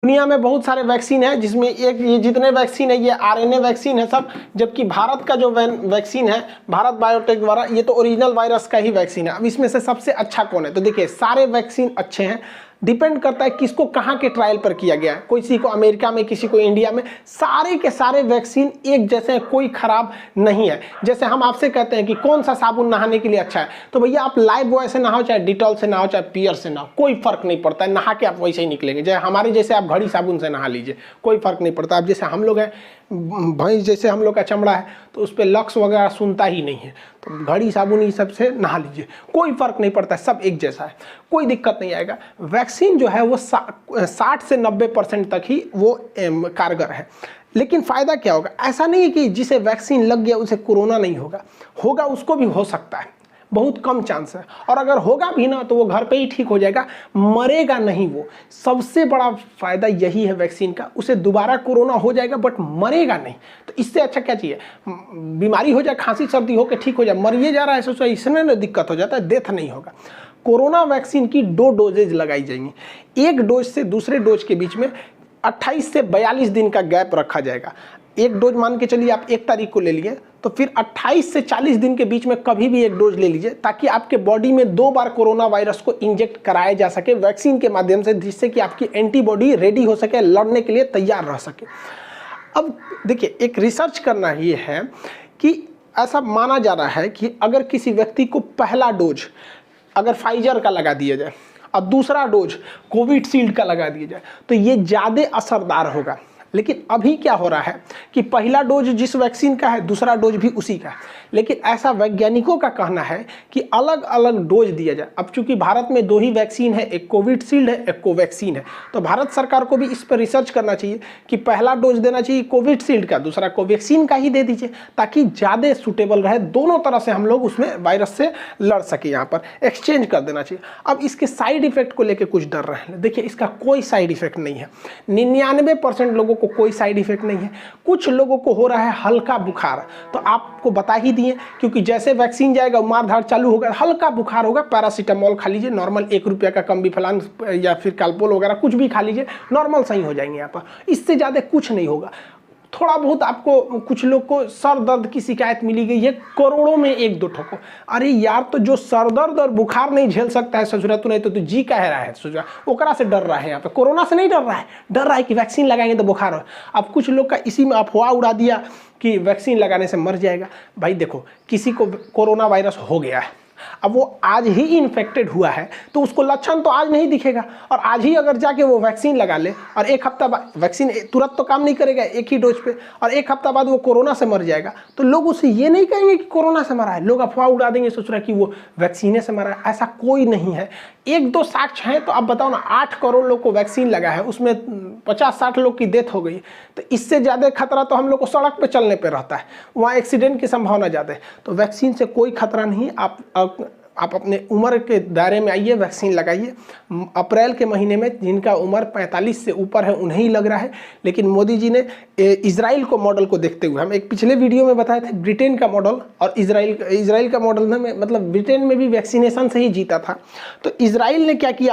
दुनिया में बहुत सारे वैक्सीन है, जिसमें एक ये जितने वैक्सीन है ये आरएनए वैक्सीन है सब, जबकि भारत का जो वैक्सीन है भारत बायोटेक द्वारा, ये तो ओरिजिनल वायरस का ही वैक्सीन है। अब इसमें से सबसे अच्छा कौन है? तो देखिए सारे वैक्सीन अच्छे हैं, डिपेंड करता है किसको कहाँ के ट्रायल पर किया गया है। किसी को अमेरिका में, किसी को इंडिया में, सारे के सारे वैक्सीन एक जैसे हैं, कोई खराब नहीं है। जैसे हम आपसे कहते हैं कि कौन सा साबुन नहाने के लिए अच्छा है, तो भैया आप लाइफ बॉय से नहाओ, चाहे डिटॉल से नहाओ, चाहे पियर से नहाओ, कोई फर्क नहीं पड़ता है, नहा के आप वैसे ही निकलेंगे। जैसे हमारे जैसे आप घड़ी साबुन से नहा लीजिए, कोई फर्क नहीं पड़ता। अब जैसे हम लोग हैं, भैंस जैसे हम लोग का चमड़ा है तो उस पर लक्स वगैरह सुनता ही नहीं है, तो घड़ी साबुन ये सब से नहा लीजिए, कोई फर्क नहीं पड़ता है, सब एक जैसा है, कोई दिक्कत नहीं आएगा। वैक्सीन जो है वो 60 से 90% तक ही वो कारगर है। लेकिन फ़ायदा क्या होगा? ऐसा नहीं है कि जिसे वैक्सीन लग गया उसे कोरोना नहीं होगा, होगा, उसको भी हो सकता है, बहुत कम चांस है। और अगर होगा भी ना तो वो घर पे ही ठीक हो जाएगा, मरेगा नहीं वो। सबसे बड़ा फायदा यही है वैक्सीन का, उसे दोबारा कोरोना हो जाएगा बट मरेगा नहीं। तो इससे अच्छा क्या चाहिए? बीमारी हो जाए, खांसी सर्दी हो के ठीक हो जाए, मरिए जा रहा है सोचो, इसमें ना दिक्कत हो जाता है, डेथ नहीं होगा। कोरोना वैक्सीन की 2 डोजेज लगाई जाएंगी। एक डोज से दूसरे डोज के बीच में 28 से 42 दिन का गैप रखा जाएगा। एक डोज मान के चलिए आप 1 तारीख को ले लिए, तो फिर 28 से 40 दिन के बीच में कभी भी एक डोज ले लीजिए, ताकि आपके बॉडी में 2 बार कोरोना वायरस को इंजेक्ट कराया जा सके वैक्सीन के माध्यम से, जिससे कि आपकी एंटीबॉडी रेडी हो सके, लड़ने के लिए तैयार रह सके। अब देखिए, एक रिसर्च करना ये है कि ऐसा माना जा रहा है कि अगर किसी व्यक्ति को पहला डोज अगर फाइजर का लगा दिया जाए और दूसरा डोज कोविशील्ड का लगा दिया जाए तो ये ज़्यादा असरदार होगा। लेकिन अभी क्या हो रहा है कि पहला डोज जिस वैक्सीन का है, दूसरा डोज भी उसी का है, लेकिन ऐसा वैज्ञानिकों का कहना है कि अलग अलग डोज दिया जाए। अब चूंकि भारत में 2 ही वैक्सीन है, एक कोविशील्ड है, एक कोवैक्सीन है, तो भारत सरकार को भी इस पर रिसर्च करना चाहिए कि पहला डोज देना चाहिए कोविशील्ड का, दूसरा कोवैक्सीन का ही दे दीजिए, ताकि ज़्यादा सूटेबल रहे, दोनों तरह से हम लोग उसमें वायरस से लड़ सके। यहाँ पर एक्सचेंज कर देना चाहिए। अब इसके साइड इफेक्ट को लेकर कुछ डर रहे हैं। देखिए, इसका कोई साइड इफेक्ट नहीं है, 99% लोगों को कोई साइड इफेक्ट नहीं है। कुछ लोगों को हो रहा है हल्का बुखार, तो आपको बता ही दिए, क्योंकि जैसे वैक्सीन जाएगा मारधाड़ चालू होगा, हल्का बुखार होगा, पैरासीटामोल खा लीजिए, नॉर्मल 1 रुपये का कम बिफलान या फिर कालपोल वगैरह कुछ भी खा लीजिए, नॉर्मल सही हो जाएंगे। यहाँ पर इससे ज़्यादा कुछ नहीं होगा। थोड़ा बहुत आपको, कुछ लोग को सर दर्द की शिकायत मिली गई है, करोड़ों में 1-2 ठोको। अरे यार, तो जो सर दर्द और बुखार नहीं झेल सकता है ससुरा, तो नहीं तो तू जी कह रहा है ससुरा, ओकरा से डर रहा है। यहाँ पे कोरोना से नहीं डर रहा है, डर रहा है कि वैक्सीन लगाएंगे तो बुखार हो। अब कुछ लोग का इसी में अफवाह उड़ा दिया कि वैक्सीन लगाने से मर जाएगा। भाई देखो, किसी को कोरोना वायरस हो गया है, अब वो आज ही इन्फेक्टेड हुआ है तो उसको लक्षण तो आज नहीं दिखेगा, और आज ही अगर जाके वो वैक्सीन लगा ले और 1 हफ्ता बाद, वैक्सीन तुरंत तो काम नहीं करेगा 1 ही डोज पे, और 1 हफ्ता बाद वो कोरोना से मर जाएगा, तो लोग उसे ये नहीं कहेंगे कि कोरोना से मरा है, लोग अफवाह उड़ा देंगे सोच रहा कि वो वैक्सीने से मरा है। ऐसा कोई नहीं है। 1-2 साक्ष्य हैं, तो आप बताओ ना, 8 करोड़ लोग को वैक्सीन लगा है, उसमें 50-60 लोग की डेथ हो गई, तो इससे ज़्यादा खतरा तो हम लोग को सड़क पे चलने पे रहता है, वहाँ एक्सीडेंट की संभावना ज़्यादा है। तो वैक्सीन से कोई खतरा नहीं। आप अपने उम्र के दायरे में आइए, वैक्सीन लगाइए। अप्रैल के महीने में जिनका उम्र 45 से ऊपर है उन्हें ही लग रहा है, लेकिन मोदी जी ने इजराइल को मॉडल को देखते हुए, हम एक पिछले वीडियो में बताए थे ब्रिटेन का मॉडल और इजराइल का मॉडल में, मतलब ब्रिटेन में भी वैक्सीनेशन से ही जीता था, तो इजराइल ने क्या किया,